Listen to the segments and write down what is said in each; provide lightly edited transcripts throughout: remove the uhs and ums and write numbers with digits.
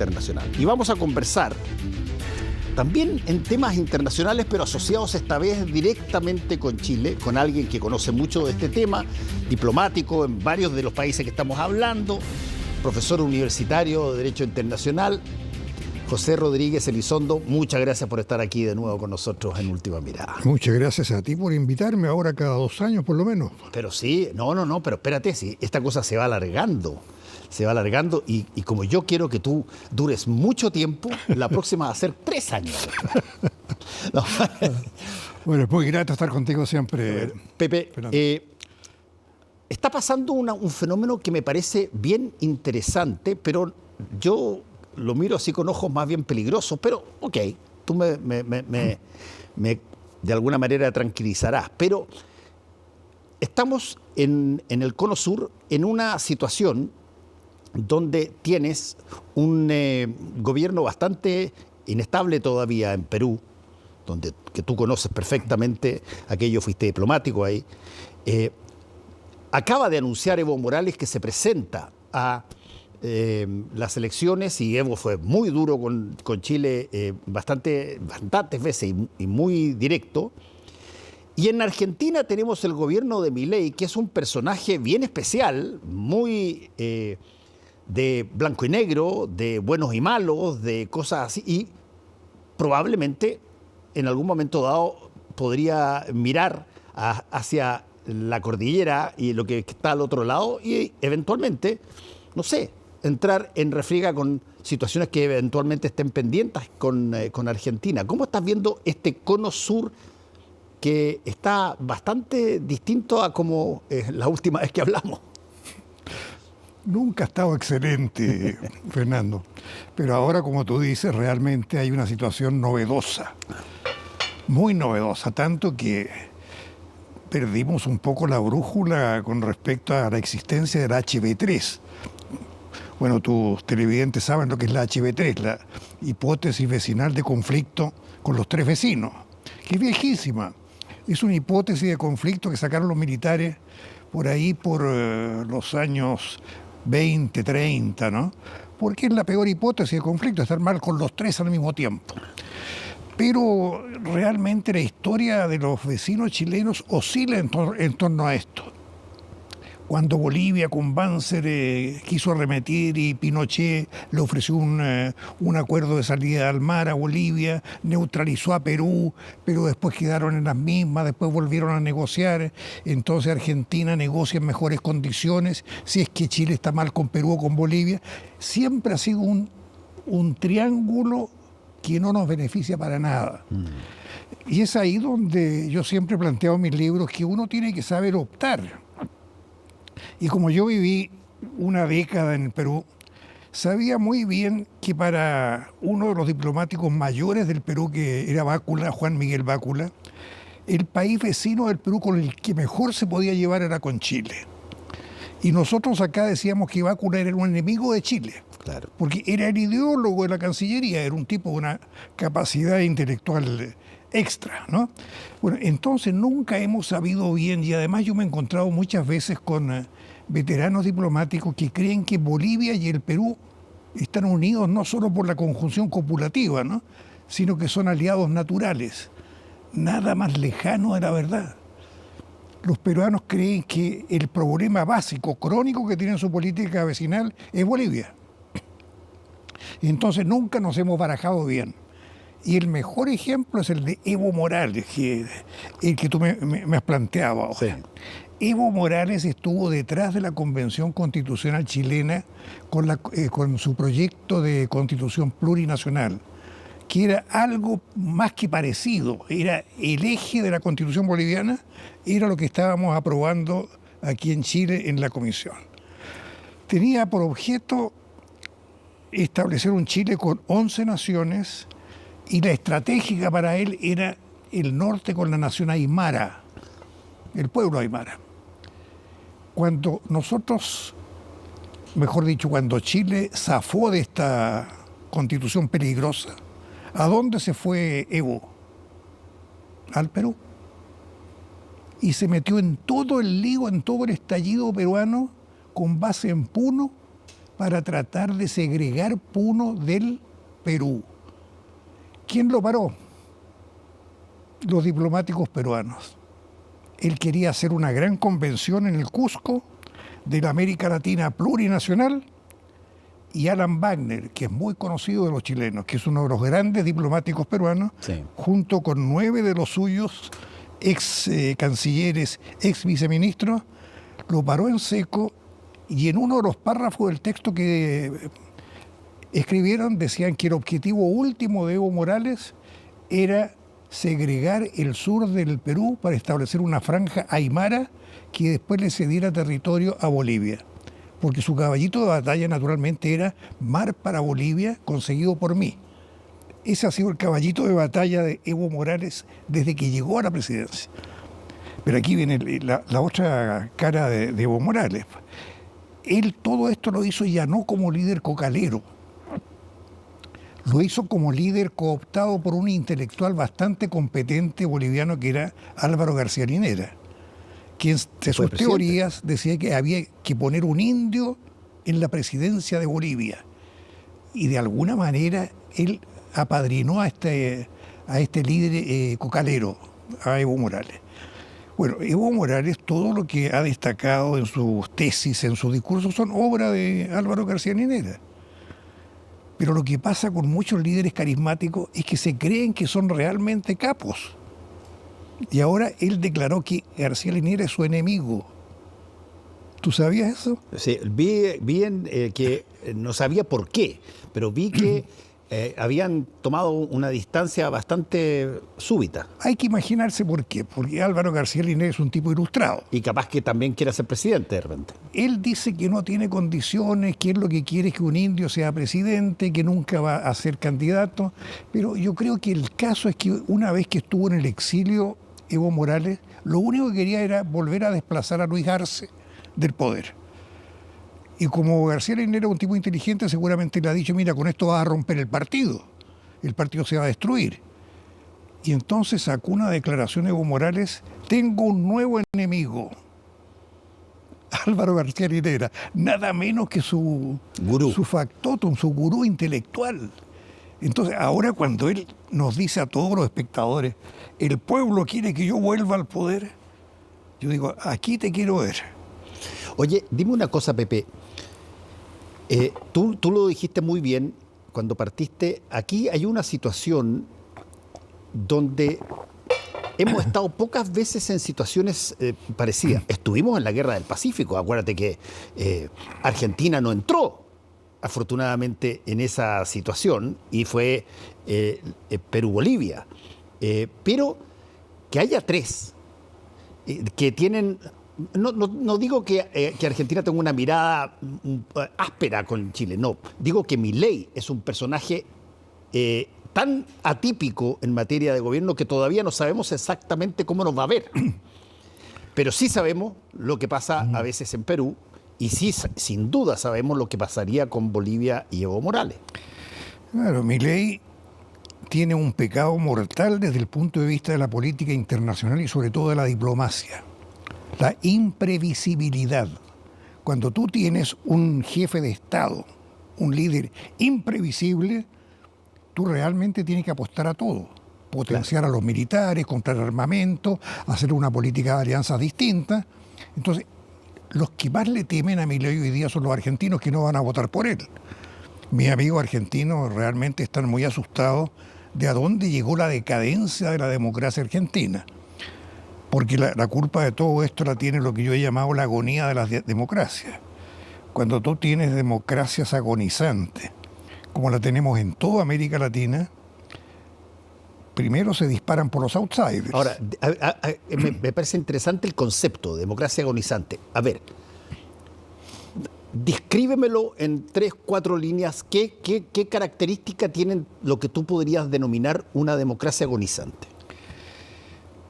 internacional. Y vamos a conversar también en temas internacionales, pero asociados esta vez directamente con Chile, con alguien que conoce mucho de este tema, diplomático en varios de los países que estamos hablando, profesor universitario de Derecho Internacional, José Rodríguez Elizondo. Muchas gracias por estar aquí de nuevo con nosotros en Última Mirada. Muchas gracias a ti por invitarme ahora cada 2 años por lo menos. Pero sí, no, pero espérate, sí, esta cosa se va alargando. Y como yo quiero que tú dures mucho tiempo, la próxima va a ser 3 años. No. Bueno, es muy grato estar contigo siempre. Pepe, está pasando un fenómeno que me parece bien interesante, pero yo lo miro así con ojos más bien peligrosos, pero ok, tú me de alguna manera tranquilizarás, pero estamos en el Cono Sur en una situación donde tienes un gobierno bastante inestable todavía en Perú, que tú conoces perfectamente, aquello fuiste diplomático ahí. Acaba de anunciar Evo Morales que se presenta a las elecciones, y Evo fue muy duro con Chile bastantes veces y muy directo. Y en Argentina tenemos el gobierno de Milei, que es un personaje bien especial, muy de blanco y negro, de buenos y malos, de cosas así, y probablemente en algún momento dado podría mirar hacia la cordillera y lo que está al otro lado y eventualmente, no sé, entrar en refriega con situaciones que eventualmente estén pendientes con Argentina. ¿Cómo estás viendo este Cono Sur que está bastante distinto a como la última vez que hablamos? Nunca ha estado excelente, Fernando. Pero ahora, como tú dices, realmente hay una situación novedosa. Muy novedosa, tanto que perdimos un poco la brújula con respecto a la existencia del HB3. Bueno, tus televidentes saben lo que es la HB3, la hipótesis vecinal de conflicto con los 3 vecinos, que es viejísima. Es una hipótesis de conflicto que sacaron los militares por ahí por los años 20, 30, ¿no? Porque es la peor hipótesis de conflicto, estar mal con los 3 al mismo tiempo. Pero realmente la historia de los vecinos chilenos oscila en torno a esto. Cuando Bolivia con Banzer quiso arremeter y Pinochet le ofreció un acuerdo de salida al mar a Bolivia, neutralizó a Perú, pero después quedaron en las mismas, después volvieron a negociar, entonces Argentina negocia en mejores condiciones, si es que Chile está mal con Perú o con Bolivia. Siempre ha sido un triángulo que no nos beneficia para nada. Y es ahí donde yo siempre he planteado en mis libros que uno tiene que saber optar. Y como yo viví una década en el Perú, sabía muy bien que para uno de los diplomáticos mayores del Perú, que era Bácula, Juan Miguel Bácula, el país vecino del Perú con el que mejor se podía llevar era con Chile. Y nosotros acá decíamos que Bácula era un enemigo de Chile, claro, porque era el ideólogo de la Cancillería, era un tipo de una capacidad intelectual extra, ¿no? Bueno, entonces nunca hemos sabido bien, y además yo me he encontrado muchas veces con veteranos diplomáticos que creen que Bolivia y el Perú están unidos no solo por la conjunción copulativa, ¿no?, sino que son aliados naturales. Nada más lejano de la verdad. Los peruanos creen que el problema básico, crónico que tiene su política vecinal es Bolivia. Entonces nunca nos hemos barajado bien. Y el mejor ejemplo es el de Evo Morales, el que tú me has planteado ahora. Sí. Evo Morales estuvo detrás de la Convención Constitucional chilena con su proyecto de constitución plurinacional, que era algo más que parecido, era el eje de la Constitución boliviana, era lo que estábamos aprobando aquí en Chile en la Comisión. Tenía por objeto establecer un Chile con 11 naciones, y la estratégica para él era el norte con la nación aymara, el pueblo aymara. Cuando nosotros, mejor dicho, cuando Chile zafó de esta constitución peligrosa, ¿a dónde se fue Evo? Al Perú. Y se metió en todo el lío, en todo el estallido peruano, con base en Puno, para tratar de segregar Puno del Perú. ¿Quién lo paró? Los diplomáticos peruanos. Él quería hacer una gran convención en el Cusco de la América Latina plurinacional, y Alan Wagner, que es muy conocido de los chilenos, que es uno de los grandes diplomáticos peruanos, sí, junto con 9 de los suyos ex cancilleres, ex viceministros, lo paró en seco, y en uno de los párrafos del texto que escribieron decían que el objetivo último de Evo Morales era segregar el sur del Perú para establecer una franja aymara que después le cediera territorio a Bolivia. Porque su caballito de batalla naturalmente era mar para Bolivia, conseguido por mí. Ese ha sido el caballito de batalla de Evo Morales desde que llegó a la presidencia. Pero aquí viene la otra cara de Evo Morales. Él todo esto lo hizo ya no como líder cocalero, lo hizo como líder cooptado por un intelectual bastante competente boliviano que era Álvaro García Linera, quien de sus teorías decía que había que poner un indio en la presidencia de Bolivia. Y de alguna manera él apadrinó a este líder cocalero, a Evo Morales. Bueno, Evo Morales, todo lo que ha destacado en sus tesis, en sus discursos, son obra de Álvaro García Linera. Pero lo que pasa con muchos líderes carismáticos es que se creen que son realmente capos. Y ahora él declaró que García Linera es su enemigo. ¿Tú sabías eso? Sí, vi que no sabía por qué, pero vi que habían tomado una distancia bastante súbita. Hay que imaginarse por qué, porque Álvaro García Linera es un tipo ilustrado. Y capaz que también quiera ser presidente de repente. Él dice que no tiene condiciones, que él lo que quiere es que un indio sea presidente, que nunca va a ser candidato, pero yo creo que el caso es que una vez que estuvo en el exilio Evo Morales, lo único que quería era volver a desplazar a Luis Arce del poder. Y como García Linera es un tipo inteligente, seguramente le ha dicho, mira, con esto vas a romper el partido se va a destruir. Y entonces sacó una declaración Evo Morales, tengo un nuevo enemigo, Álvaro García Linera, nada menos que su factotum, su gurú intelectual. Entonces, ahora cuando él nos dice a todos los espectadores, el pueblo quiere que yo vuelva al poder, yo digo, aquí te quiero ver. Oye, dime una cosa, Pepe. Tú lo dijiste muy bien cuando partiste. Aquí hay una situación donde hemos estado pocas veces en situaciones parecidas. Estuvimos en la Guerra del Pacífico. Acuérdate que Argentina no entró, afortunadamente, en esa situación, y fue Perú-Bolivia. Pero que haya tres que tienen... No digo que Argentina tenga una mirada áspera con Chile, no. Digo que Milei es un personaje tan atípico en materia de gobierno que todavía no sabemos exactamente cómo nos va a ver. Pero sí sabemos lo que pasa a veces en Perú, y sí, sin duda, sabemos lo que pasaría con Bolivia y Evo Morales. Claro, Milei tiene un pecado mortal desde el punto de vista de la política internacional y sobre todo de la diplomacia. La imprevisibilidad. Cuando tú tienes un jefe de Estado, un líder imprevisible, tú realmente tienes que apostar a todo. Potenciar a los militares, comprar armamento, hacer una política de alianzas distinta. Entonces, los que más le temen a Milei hoy día son los argentinos, que no van a votar por él. Mis amigos argentinos realmente están muy asustados de a dónde llegó la decadencia de la democracia argentina. Porque la culpa de todo esto la tiene lo que yo he llamado la agonía de las democracias. Cuando tú tienes democracias agonizantes, como la tenemos en toda América Latina, primero se disparan por los outsiders. Ahora, me parece interesante el concepto de democracia agonizante. A ver, descríbemelo en 3, 4 líneas. ¿Qué característica tienen lo que tú podrías denominar una democracia agonizante?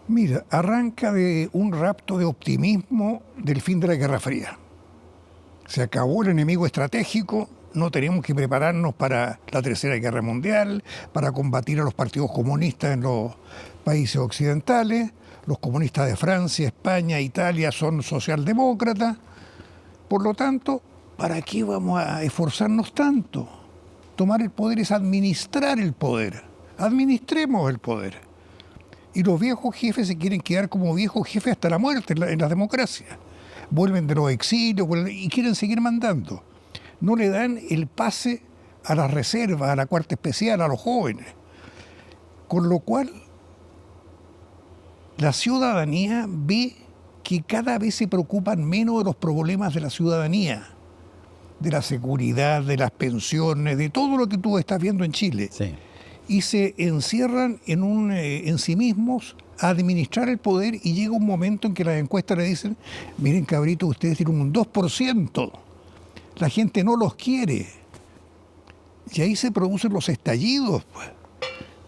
Mira, arranca de un rapto de optimismo del fin de la Guerra Fría. Se acabó el enemigo estratégico, no tenemos que prepararnos para la Tercera Guerra Mundial, para combatir a los partidos comunistas en los países occidentales. Los comunistas de Francia, España, Italia son socialdemócratas. Por lo tanto, ¿para qué vamos a esforzarnos tanto? Tomar el poder es administrar el poder. Administremos el poder. Y los viejos jefes se quieren quedar como viejos jefes hasta la muerte en la democracia. Vuelven de los exilios y quieren seguir mandando. No le dan el pase a las reservas, a la cuarta especial, a los jóvenes. Con lo cual, la ciudadanía ve que cada vez se preocupan menos de los problemas de la ciudadanía, de la seguridad, de las pensiones, de todo lo que tú estás viendo en Chile. Sí. Y se encierran en sí mismos a administrar el poder, y llega un momento en que las encuestas le dicen: miren, cabritos, ustedes tienen un 2%, la gente no los quiere. Y ahí se producen los estallidos, pues.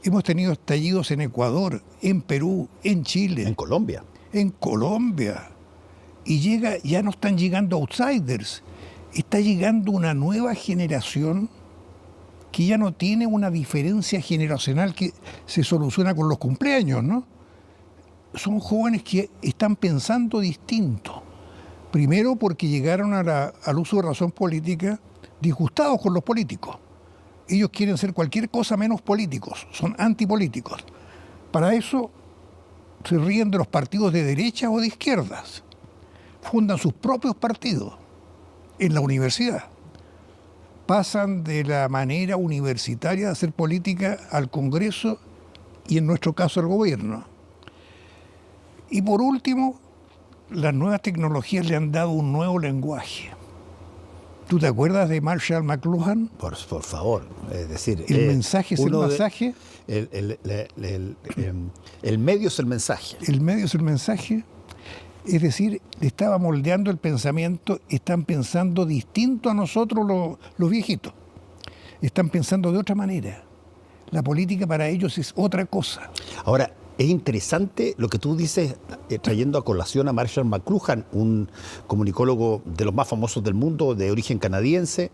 Hemos tenido estallidos en Ecuador, en Perú, en Chile. En Colombia. En Colombia. Y ya no están llegando outsiders, está llegando una nueva generación que ya no tiene una diferencia generacional que se soluciona con los cumpleaños, ¿no? Son jóvenes que están pensando distinto. Primero porque llegaron al uso de razón política disgustados con los políticos. Ellos quieren ser cualquier cosa menos políticos, son antipolíticos. Para eso se ríen de los partidos de derecha o de izquierdas. Fundan sus propios partidos en la universidad. Pasan de la manera universitaria de hacer política al Congreso y, en nuestro caso, al gobierno. Y por último, las nuevas tecnologías le han dado un nuevo lenguaje. ¿Tú te acuerdas de Marshall McLuhan? Por favor, es decir... El mensaje es el mensaje. El medio es el mensaje. El medio es el mensaje. Es decir, le estaba moldeando el pensamiento. Están pensando distinto a nosotros los viejitos. Están pensando de otra manera. La política para ellos es otra cosa. Ahora, es interesante lo que tú dices, trayendo a colación a Marshall McLuhan, un comunicólogo de los más famosos del mundo, de origen canadiense.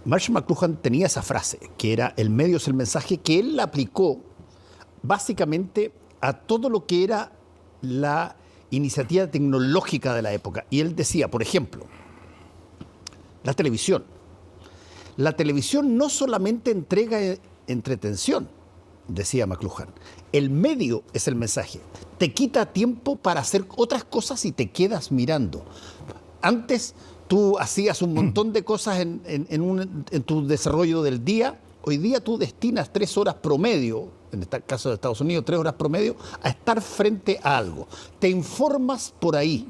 Marshall McLuhan tenía esa frase, que era: el medio es el mensaje, que él la aplicó básicamente a todo lo que era la iniciativa tecnológica de la época. Y él decía, por ejemplo, la televisión. La televisión no solamente entrega entretención, decía McLuhan. El medio es el mensaje. Te quita tiempo para hacer otras cosas y te quedas mirando. Antes tú hacías un montón de cosas en tu desarrollo del día. Hoy día tú destinas 3 horas promedio, en este caso de Estados Unidos, 3 horas promedio, a estar frente a algo. Te informas por ahí.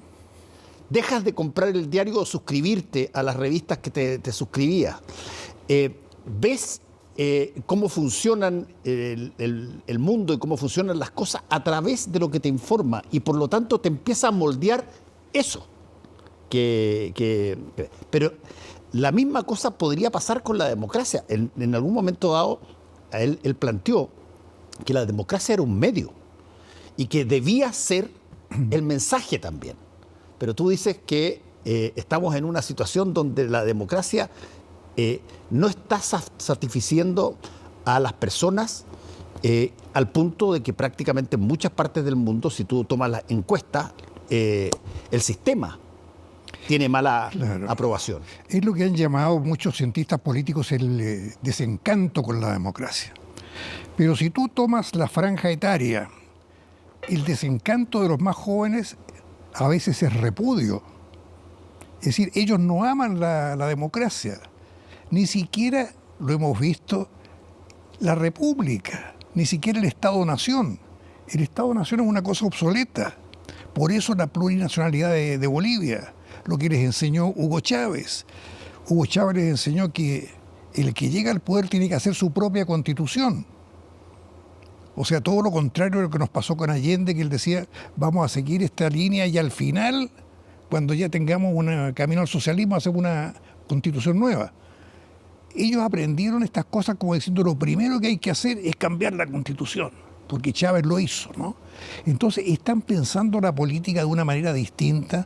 Dejas de comprar el diario o suscribirte a las revistas que te suscribías. Ves cómo funcionan el mundo y cómo funcionan las cosas a través de lo que te informa, y por lo tanto te empieza a moldear eso. Pero la misma cosa podría pasar con la democracia. En algún momento dado, él planteó que la democracia era un medio y que debía ser el mensaje también. Pero tú dices que estamos en una situación donde la democracia no está satisfaciendo a las personas al punto de que prácticamente en muchas partes del mundo, si tú tomas las encuestas, el sistema tiene mala aprobación. Es lo que han llamado muchos cientistas políticos el desencanto con la democracia. Pero si tú tomas la franja etaria, el desencanto de los más jóvenes a veces es repudio. Es decir, ellos no aman la democracia. Ni siquiera, lo hemos visto, la república, ni siquiera el Estado-Nación. El Estado-Nación es una cosa obsoleta. Por eso la plurinacionalidad de Bolivia, lo que les enseñó Hugo Chávez. Hugo Chávez les enseñó que el que llega al poder tiene que hacer su propia constitución. O sea, todo lo contrario de lo que nos pasó con Allende, que él decía: vamos a seguir esta línea y al final, cuando ya tengamos un camino al socialismo, hacemos una constitución nueva. Ellos aprendieron estas cosas como diciendo: lo primero que hay que hacer es cambiar la constitución, porque Chávez lo hizo, ¿no? Entonces están pensando la política de una manera distinta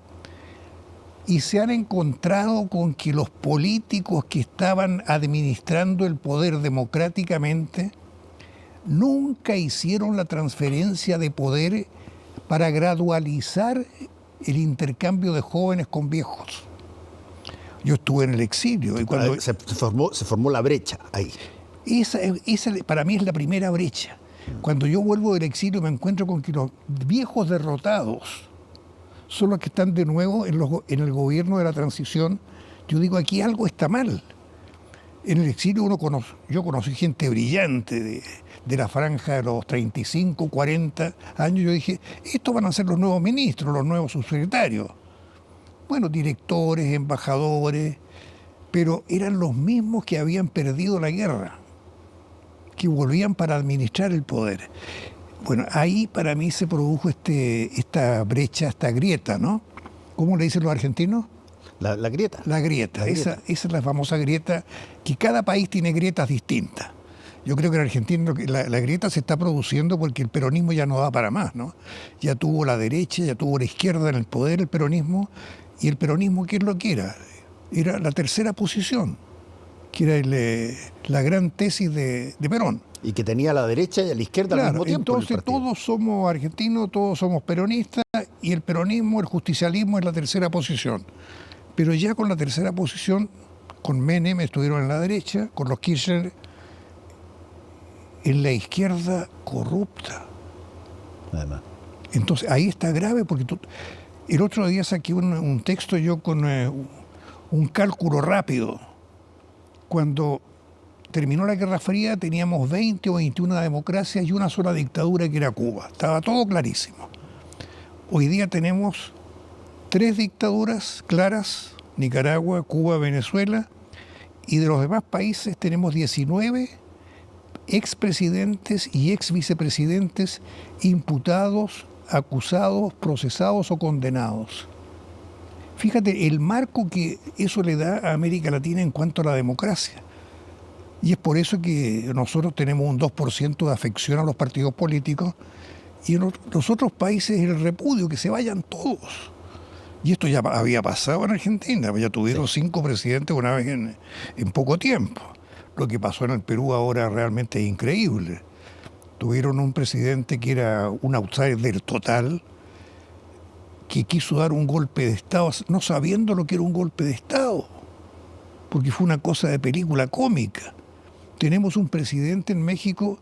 y se han encontrado con que los políticos que estaban administrando el poder democráticamente nunca hicieron la transferencia de poder para gradualizar el intercambio de jóvenes con viejos. Yo estuve en el exilio. Y cuando se formó la brecha ahí. Esa para mí es la primera brecha. Cuando yo vuelvo del exilio me encuentro con que los viejos derrotados son los que están de nuevo en el gobierno de la transición. Yo digo, aquí algo está mal. En el exilio yo conocí gente brillante de la franja de los 35, 40 años. Yo dije, estos van a ser los nuevos ministros, los nuevos subsecretarios. Bueno, directores, embajadores, pero eran los mismos que habían perdido la guerra, que volvían para administrar el poder. Bueno, ahí para mí se produjo esta brecha, esta grieta, ¿no? ¿Cómo le dicen los argentinos? La grieta. La grieta. Esa es la famosa grieta, que cada país tiene grietas distintas. Yo creo que en Argentina la grieta se está produciendo porque el peronismo ya no da para más, ¿no? Ya tuvo la derecha, ya tuvo la izquierda en el poder, el peronismo, y el peronismo, ¿qué es lo que era? Era la tercera posición, que era la gran tesis de Perón. Y que tenía a la derecha y a la izquierda al mismo tiempo. Entonces todos somos argentinos, todos somos peronistas, y el peronismo, el justicialismo es la tercera posición. Pero ya con la tercera posición, con Menem estuvieron en la derecha, con los Kirchner en la izquierda corrupta. Además. Entonces ahí está grave, porque el otro día saqué un texto yo con un cálculo rápido. Cuando terminó la Guerra Fría teníamos 20 o 21 democracias y una sola dictadura, que era Cuba. Estaba todo clarísimo. Hoy día tenemos 3 dictaduras claras: Nicaragua, Cuba, Venezuela, y de los demás países tenemos 19 expresidentes y exvicepresidentes imputados, acusados, procesados o condenados. Fíjate el marco que eso le da a América Latina en cuanto a la democracia. Y es por eso que nosotros tenemos un 2% de afección a los partidos políticos, y en los otros países el repudio, que se vayan todos. Y esto ya había pasado en Argentina, ya tuvieron 5 presidentes una vez en poco tiempo. Lo que pasó en el Perú ahora realmente es increíble. Tuvieron un presidente que era un outsider total, que quiso dar un golpe de Estado, no sabiendo lo que era un golpe de Estado, porque fue una cosa de película cómica. Tenemos un presidente en México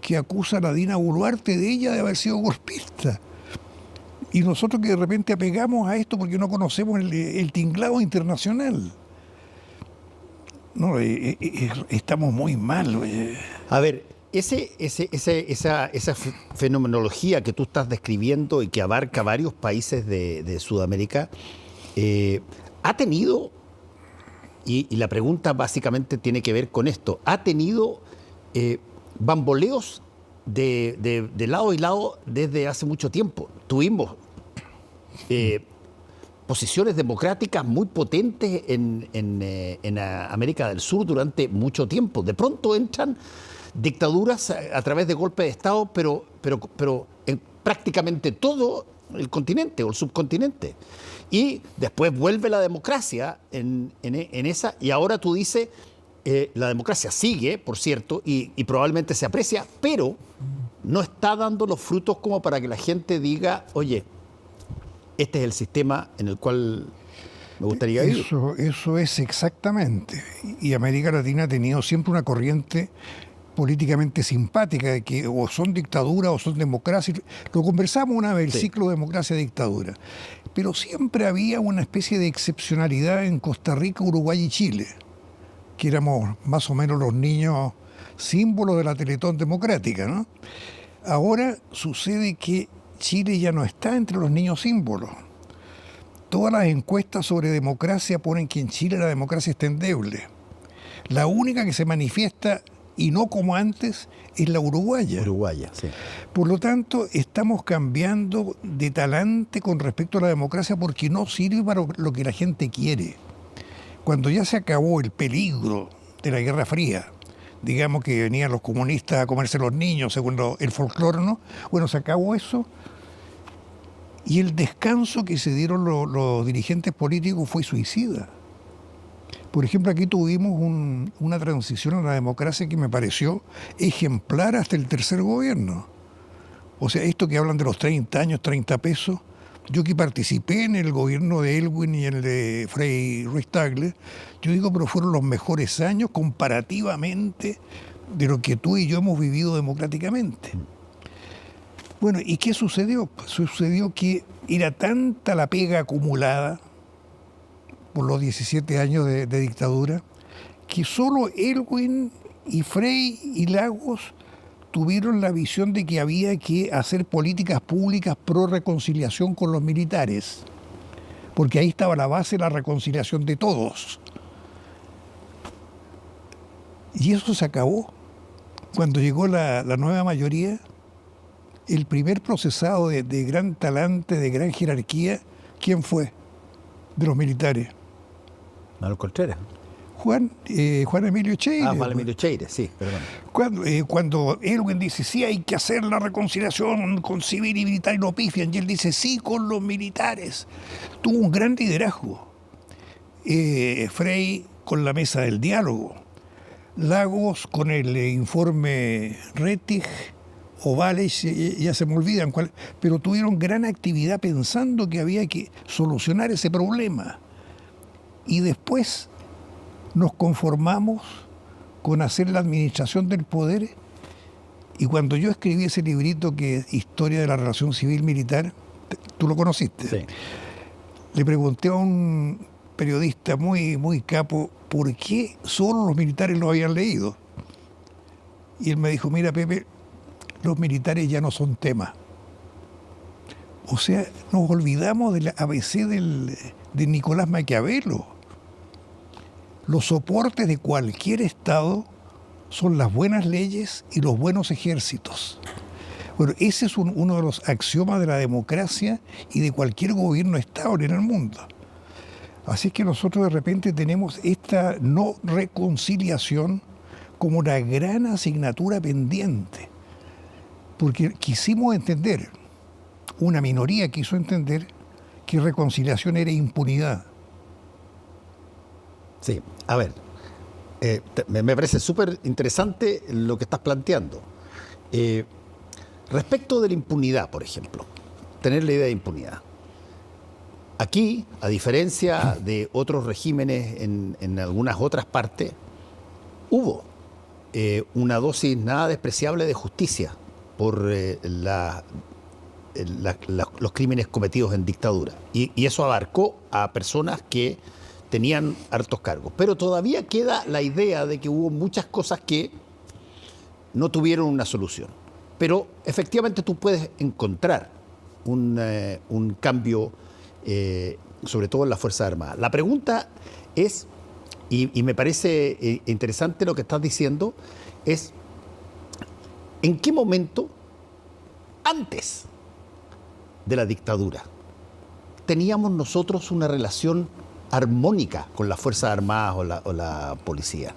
que acusa a la Dina Boluarte de ella de haber sido golpista. Y nosotros que de repente apegamos a esto porque no conocemos el tinglado internacional. No, estamos muy mal. A ver, esa fenomenología que tú estás describiendo y que abarca varios países de Sudamérica, ha tenido, y la pregunta básicamente tiene que ver con esto, ha tenido bamboleos de lado y lado desde hace mucho tiempo. Tuvimos posiciones democráticas muy potentes en América del Sur durante mucho tiempo. De pronto entran dictaduras a través de golpes de Estado, pero en prácticamente todo el continente o el subcontinente. Y después vuelve la democracia en esa, y ahora tú dices, la democracia sigue, por cierto, y probablemente se aprecia, pero no está dando los frutos como para que la gente diga, oye, este es el sistema en el cual me gustaría vivir. Eso es exactamente. Y América Latina ha tenido siempre una corriente políticamente simpática, de que o son dictaduras o son democracias. Lo conversamos una vez, el ciclo democracia-dictadura. Pero siempre había una especie de excepcionalidad en Costa Rica, Uruguay y Chile, que éramos más o menos los niños símbolos de la Teletón democrática, ¿no? Ahora sucede que Chile ya no está entre los niños símbolos. Todas las encuestas sobre democracia ponen que en Chile la democracia está endeble. La única que se manifiesta, y no como antes, es la uruguaya. Uruguaya, sí. Por lo tanto, estamos cambiando de talante con respecto a la democracia, porque no sirve para lo que la gente quiere. Cuando ya se acabó el peligro de la Guerra Fría, digamos que venían los comunistas a comerse los niños, según el folclore, ¿no? Bueno, se acabó eso, y el descanso que se dieron los dirigentes políticos fue suicida. Por ejemplo, aquí tuvimos una transición a la democracia que me pareció ejemplar hasta el tercer gobierno. O sea, esto que hablan de los 30 años, 30 pesos, Yo que participé en el gobierno de Elwin y en el de Frei Ruiz-Tagle, yo digo, pero fueron los mejores años comparativamente de lo que tú y yo hemos vivido democráticamente. Bueno, ¿y qué sucedió? Pues sucedió que era tanta la pega acumulada por los 17 años de dictadura, que solo Elwin y Frei y Lagos tuvieron la visión de que había que hacer políticas públicas pro reconciliación con los militares, porque ahí estaba la base de la reconciliación de todos. Y eso se acabó. Cuando llegó la nueva mayoría, el primer procesado de gran talante, de gran jerarquía, ¿quién fue? De los militares. Manuel Contreras. Juan Emilio Cheire. Juan Emilio Cheire, sí, perdón. Cuando Elwin dice, sí, hay que hacer la reconciliación con civil y militar, y lo pifian, y él dice, sí, con los militares. Tuvo un gran liderazgo. Frei con la mesa del diálogo, Lagos con el informe Rettig, Ovales, ya se me olvidan, pero tuvieron gran actividad pensando que había que solucionar ese problema. Y después nos conformamos con hacer la administración del poder, y cuando yo escribí ese librito que es Historia de la Relación Civil-Militar, tú lo conociste, Sí. Le pregunté a un periodista muy capo por qué solo los militares lo habían leído. Y él me dijo, mira Pepe, los militares ya no son tema. O sea, nos olvidamos del ABC de Nicolás Maquiavelo. Los soportes de cualquier Estado son las buenas leyes y los buenos ejércitos. Bueno, ese es uno de los axiomas de la democracia y de cualquier gobierno estable en el mundo. Así que nosotros de repente tenemos esta no reconciliación como una gran asignatura pendiente. Porque quisimos entender, una minoría quiso entender que reconciliación era impunidad. Sí, a ver, me parece súper interesante lo que estás planteando. Respecto de la impunidad, por ejemplo, tener la idea de impunidad. Aquí, a diferencia de otros regímenes en algunas otras partes, hubo una dosis nada despreciable de justicia por los crímenes cometidos en dictadura. Y eso abarcó a personas que tenían hartos cargos. Pero todavía queda la idea de que hubo muchas cosas que no tuvieron una solución. Pero efectivamente tú puedes encontrar un cambio, sobre todo en las Fuerzas Armadas. La pregunta es, y me parece interesante lo que estás diciendo, es ¿en qué momento, antes de la dictadura, teníamos nosotros una relación armónica con las Fuerzas Armadas o la policía?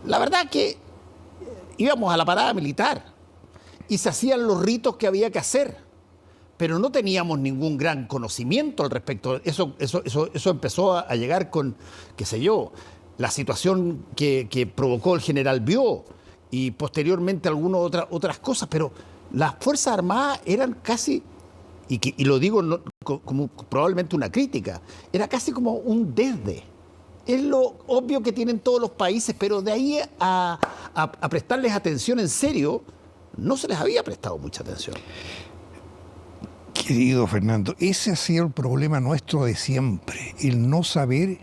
La verdad que íbamos a la parada militar y se hacían los ritos que había que hacer, pero no teníamos ningún gran conocimiento al respecto. Eso empezó a llegar con, qué sé yo, la situación que provocó el general Biot y posteriormente algunas otras cosas, pero las Fuerzas Armadas eran casi, y lo digo como probablemente una crítica, era casi como un desde. Es lo obvio que tienen todos los países, pero de ahí a prestarles atención en serio, no se les había prestado mucha atención. Querido Fernando, ese ha sido el problema nuestro de siempre, el no saber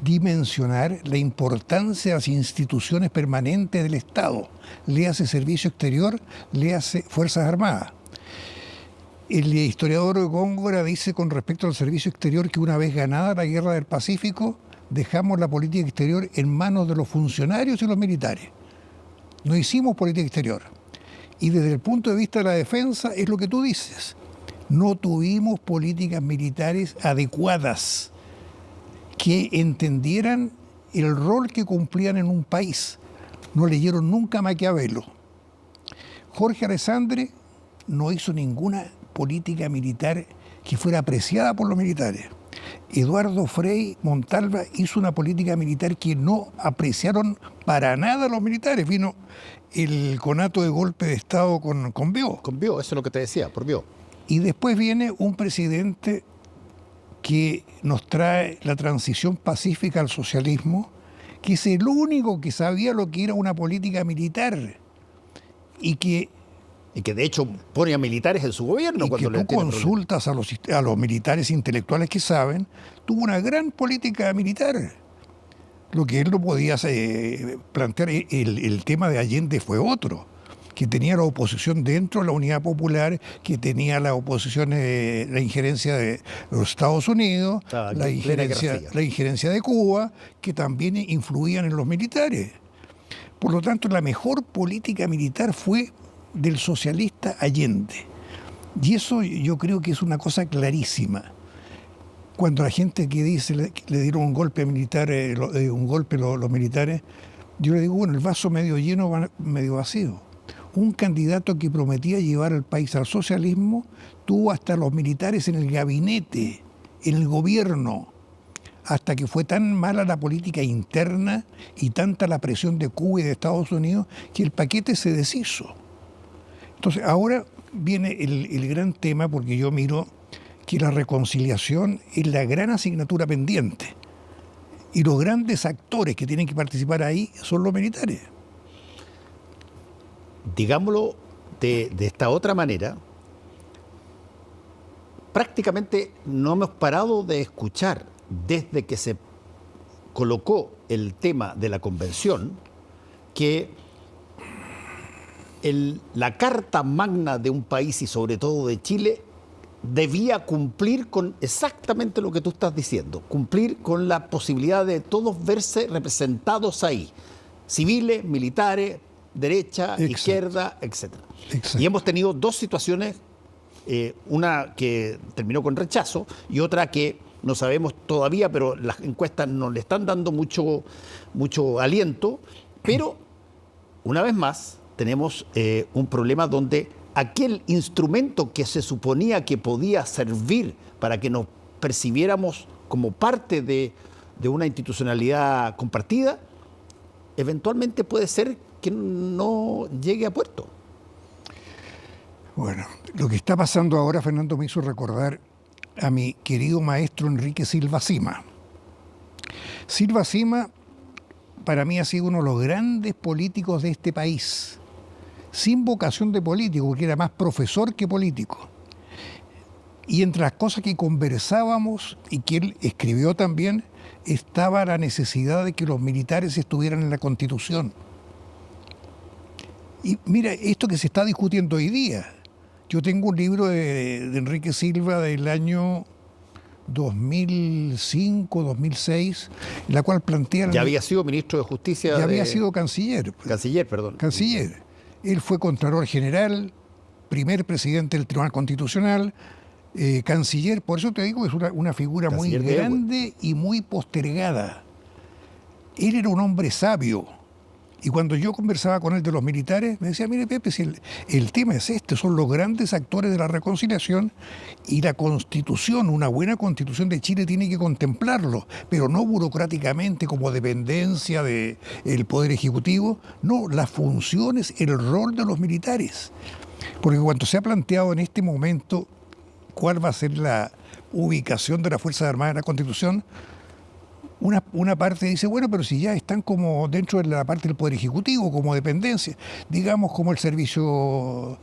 dimensionar la importancia de las instituciones permanentes del Estado. Le hace Servicio Exterior, le hace Fuerzas Armadas. El historiador Góngora dice con respecto al Servicio Exterior que una vez ganada la Guerra del Pacífico, dejamos la política exterior en manos de los funcionarios y los militares. No hicimos política exterior. Y desde el punto de vista de la defensa, es lo que tú dices. No tuvimos políticas militares adecuadas que entendieran el rol que cumplían en un país. No leyeron nunca a Maquiavelo. Jorge Alessandri no hizo ninguna política militar que fuera apreciada por los militares. Eduardo Frei Montalva hizo una política militar que no apreciaron para nada los militares. Vino el conato de golpe de Estado con Biot. Con Biot, eso es lo que te decía, por Biot. Y después viene un presidente que nos trae la transición pacífica al socialismo, que es el único que sabía lo que era una política militar y que de hecho pone a militares en su gobierno. Y cuando que tú consultas a los militares intelectuales que saben, tuvo una gran política militar. Lo que él no podía plantear, el tema de Allende fue otro, que tenía la oposición dentro de la Unidad Popular, que tenía la oposición, la injerencia de los Estados Unidos, la injerencia de Cuba, que también influían en los militares. Por lo tanto, la mejor política militar fue del socialista Allende. Y eso yo creo que es una cosa clarísima. Cuando la gente que dice le dieron un golpe militar, los militares, yo le digo, bueno, el vaso medio lleno, medio vacío. Un candidato que prometía llevar al país al socialismo tuvo hasta los militares en el gabinete, en el gobierno, hasta que fue tan mala la política interna y tanta la presión de Cuba y de Estados Unidos que el paquete se deshizo. Entonces, ahora viene el gran tema, porque yo miro que la reconciliación es la gran asignatura pendiente. Y los grandes actores que tienen que participar ahí son los militares. Digámoslo de esta otra manera, prácticamente no hemos parado de escuchar desde que se colocó el tema de la convención que la carta magna de un país y sobre todo de Chile debía cumplir con exactamente lo que tú estás diciendo, cumplir con la posibilidad de todos verse representados ahí, civiles, militares, derecha, exacto, izquierda, etc. Exacto. Y hemos tenido dos situaciones, una que terminó con rechazo y otra que no sabemos todavía, pero las encuestas nos le están dando mucho aliento, pero una vez más tenemos un problema donde aquel instrumento que se suponía que podía servir para que nos percibiéramos como parte de una institucionalidad compartida, eventualmente puede ser que no llegue a puerto. Bueno, lo que está pasando ahora, Fernando, me hizo recordar a mi querido maestro Enrique Silva Sima. Silva Sima, para mí, ha sido uno de los grandes políticos de este país, sin vocación de político, porque era más profesor que político. Y entre las cosas que conversábamos y que él escribió también, estaba la necesidad de que los militares estuvieran en la Constitución. Y mira, esto que se está discutiendo hoy día. Yo tengo un libro de Enrique Silva del año 2005, 2006, en la cual plantea... Ya había sido ministro de Justicia. Ya había sido canciller. Canciller. Él fue Contralor General, primer presidente del Tribunal Constitucional, canciller. Por eso te digo que es una figura canciller muy grande y muy postergada. Él era un hombre sabio. Y cuando yo conversaba con él de los militares, me decía, mire Pepe, si el tema es este, son los grandes actores de la reconciliación y la Constitución, una buena Constitución de Chile tiene que contemplarlo, pero no burocráticamente como dependencia del Poder Ejecutivo, no, las funciones, el rol de los militares. Porque cuando se ha planteado en este momento cuál va a ser la ubicación de las Fuerzas Armadas en la Constitución, una parte dice, bueno, pero si ya están como dentro de la parte del Poder Ejecutivo, como dependencia, digamos como el servicio,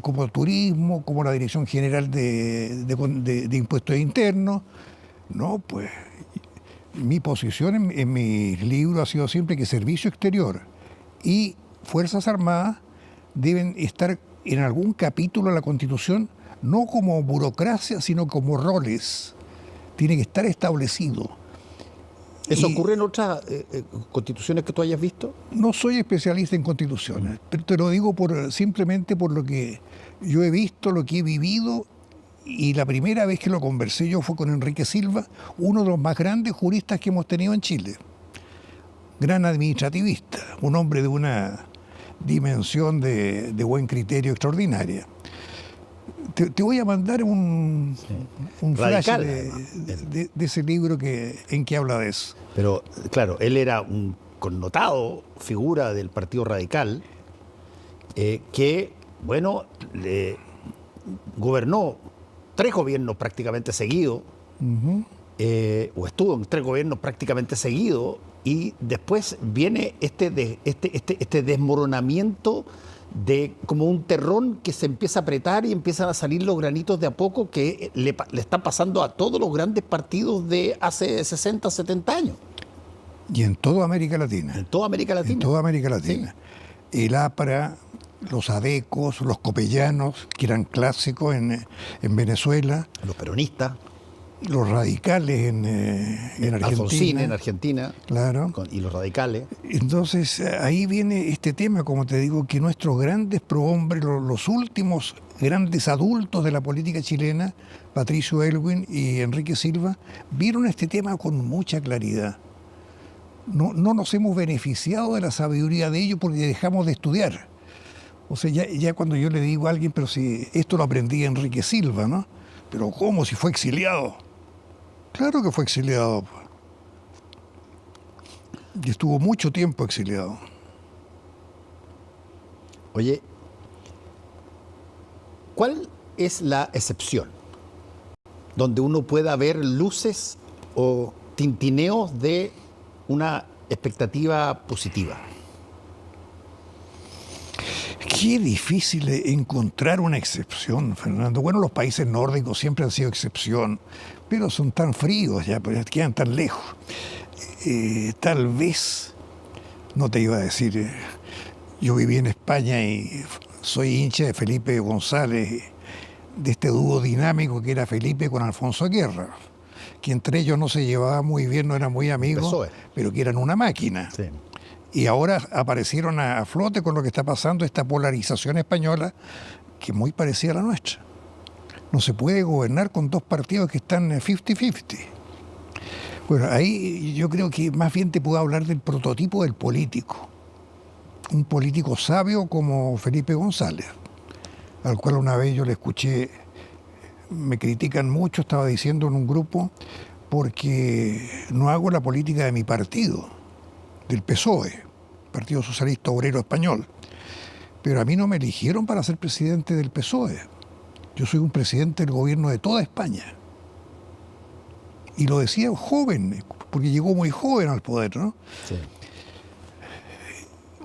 como turismo, como la Dirección General de Impuestos Internos, no, pues mi posición en mi libro ha sido siempre que Servicio Exterior y Fuerzas Armadas deben estar en algún capítulo de la Constitución, no como burocracia, sino como roles, tiene que estar establecido. ¿Eso ocurre en otras constituciones que tú hayas visto? No soy especialista en constituciones, pero te lo digo simplemente por lo que yo he visto, lo que he vivido, y la primera vez que lo conversé yo fue con Enrique Silva, uno de los más grandes juristas que hemos tenido en Chile. Gran administrativista, un hombre de una dimensión de buen criterio extraordinaria. Te voy a mandar un flash de ese libro en que habla de eso. Pero, claro, él era un connotado figura del Partido Radical que, bueno, gobernó 3 gobiernos prácticamente seguidos, o estuvo en 3 gobiernos prácticamente seguidos, y después viene este desmoronamiento de como un terrón que se empieza a apretar y empiezan a salir los granitos de a poco que le está pasando a todos los grandes partidos de hace 60, 70 años. Y en toda América Latina. En toda América Latina. En toda América Latina. Sí. El APRA, los ADECOS, los copellanos, que eran clásicos en Venezuela. Los peronistas. Los radicales en Argentina. Alfonsín en Argentina. Claro. Y los radicales. Entonces, ahí viene este tema, como te digo, que nuestros grandes prohombres, los últimos grandes adultos de la política chilena, Patricio Aylwin y Enrique Silva, vieron este tema con mucha claridad. No nos hemos beneficiado de la sabiduría de ellos porque dejamos de estudiar. O sea, ya cuando yo le digo a alguien, pero si esto lo aprendí Enrique Silva, ¿no? Pero ¿cómo? Si fue exiliado. Claro que fue exiliado. Y estuvo mucho tiempo exiliado. Oye, ¿cuál es la excepción donde uno pueda ver luces o tintineos de una expectativa positiva? Qué difícil encontrar una excepción, Fernando. Bueno, los países nórdicos siempre han sido excepción, pero son tan fríos ya, pues quedan tan lejos. Tal vez, no te iba a decir, yo viví en España y soy hincha de Felipe González, de este dúo dinámico que era Felipe con Alfonso Guerra, que entre ellos no se llevaba muy bien, no eran muy amigos, pero que eran una máquina. Sí. Y ahora aparecieron a flote con lo que está pasando, esta polarización española, que es muy parecida a la nuestra. No se puede gobernar con 2 partidos que están 50-50. Bueno, ahí yo creo que más bien te puedo hablar del prototipo del político. Un político sabio como Felipe González, al cual una vez yo le escuché, me critican mucho, estaba diciendo en un grupo, porque no hago la política de mi partido, del PSOE, Partido Socialista Obrero Español. Pero a mí no me eligieron para ser presidente del PSOE. Yo soy un presidente del gobierno de toda España. Y lo decía joven, porque llegó muy joven al poder, ¿no? Sí.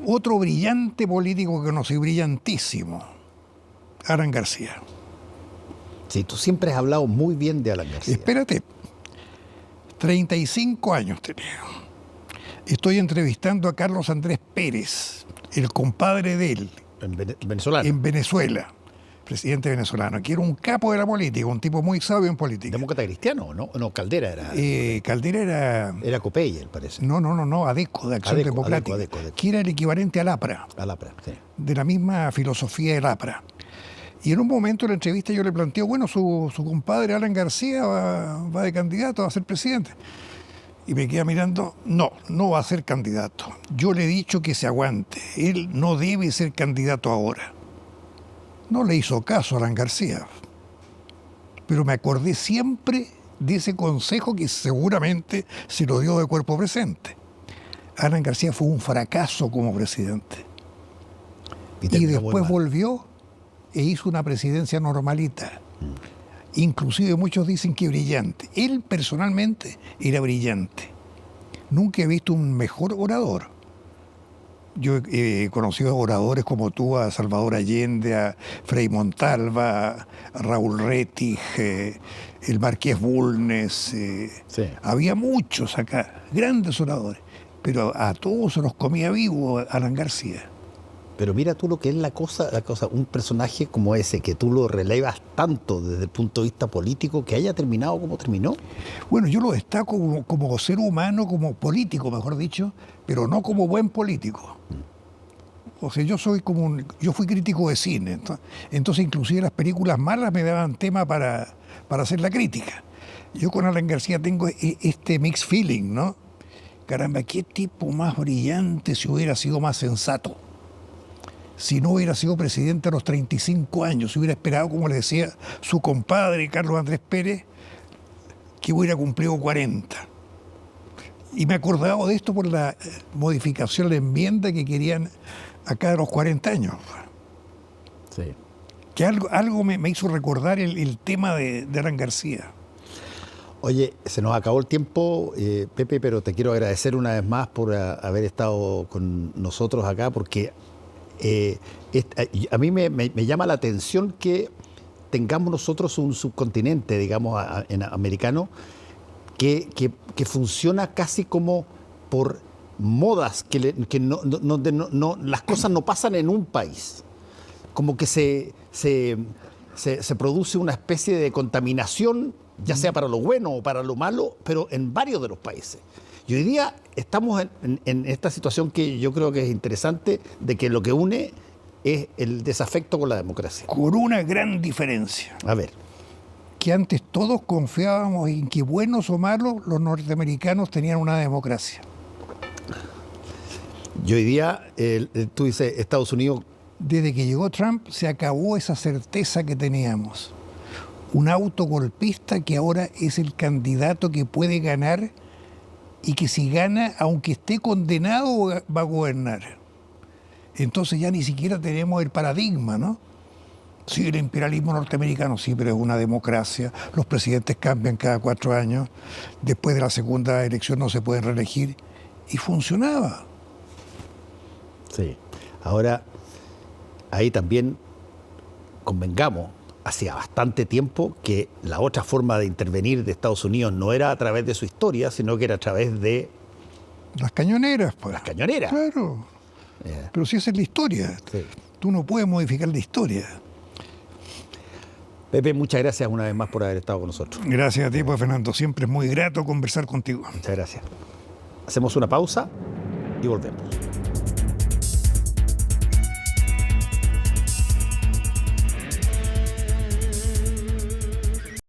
Otro brillante político que conocí, brillantísimo, Alan García. Sí, tú siempre has hablado muy bien de Alan García. Espérate, 35 años tenía. Estoy entrevistando a Carlos Andrés Pérez, el compadre de él. Venezolano. En Venezuela, presidente venezolano, que era un capo de la política, un tipo muy sabio en política. ¿Demócrata cristiano? No, Caldera era. Caldera era. Era Copey, parece. No, ADECO, de Acción Democrática. Adeco. Que era el equivalente al APRA. Al APRA, sí. De la misma filosofía del APRA. Y en un momento de la entrevista yo le planteo, bueno, su compadre Alan García va de candidato a ser presidente. Y me queda mirando, no va a ser candidato. Yo le he dicho que se aguante. Él no debe ser candidato ahora. No le hizo caso a Alan García. Pero me acordé siempre de ese consejo que seguramente se lo dio de cuerpo presente. Alan García fue un fracaso como presidente. Y después volvió e hizo una presidencia normalita. Inclusive muchos dicen que brillante. Él personalmente era brillante. Nunca he visto un mejor orador. Yo he conocido oradores como tú, a Salvador Allende, a Frei Montalva, a Raúl Rettig, el Marqués Bulnes. Sí. Había muchos acá, grandes oradores, pero a todos se los comía vivo Alan García. Pero mira tú lo que es la cosa, un personaje como ese, que tú lo relevas tanto desde el punto de vista político, que haya terminado como terminó. Bueno, yo lo destaco como ser humano, como político, mejor dicho, pero no como buen político. O sea, yo fui crítico de cine, entonces inclusive las películas malas me daban tema para hacer la crítica. Yo con Alan García tengo este mixed feeling, ¿no? Caramba, qué tipo más brillante si hubiera sido más sensato. Si no hubiera sido presidente a los 35 años, si hubiera esperado, como le decía su compadre Carlos Andrés Pérez, que hubiera cumplido 40. Y me acordaba de esto por la modificación, la enmienda que querían acá a los 40 años. Sí. Que algo me hizo recordar el tema de Alan García. Oye, se nos acabó el tiempo, Pepe, pero te quiero agradecer una vez más por haber estado con nosotros acá, porque a mí me llama la atención que tengamos nosotros un subcontinente, digamos, americano, que funciona casi como por modas, que las cosas no pasan en un país. Como que se produce una especie de contaminación, ya sea para lo bueno o para lo malo, pero en varios de los países. Y hoy día estamos en esta situación que yo creo que es interesante, de que lo que une es el desafecto con la democracia. Con una gran diferencia. A ver. Que antes todos confiábamos en que, buenos o malos, los norteamericanos tenían una democracia. Y hoy día, tú dices, Estados Unidos... Desde que llegó Trump se acabó esa certeza que teníamos. Un autogolpista que ahora es el candidato que puede ganar y que si gana, aunque esté condenado, va a gobernar. Entonces ya ni siquiera tenemos el paradigma, ¿no? Sí, el imperialismo norteamericano, sí, pero es una democracia. Los presidentes cambian cada 4 años. Después de la segunda elección no se pueden reelegir. Y funcionaba. Sí. Ahora, ahí también convengamos, hacía bastante tiempo que la otra forma de intervenir de Estados Unidos no era a través de su historia, sino que era a través de... Las cañoneras, pues. Las cañoneras. Claro. Pero si esa es la historia. Sí. Tú no puedes modificar la historia. Pepe, muchas gracias una vez más por haber estado con nosotros. Gracias a ti, pues, Fernando. Siempre es muy grato conversar contigo. Muchas gracias. Hacemos una pausa y volvemos.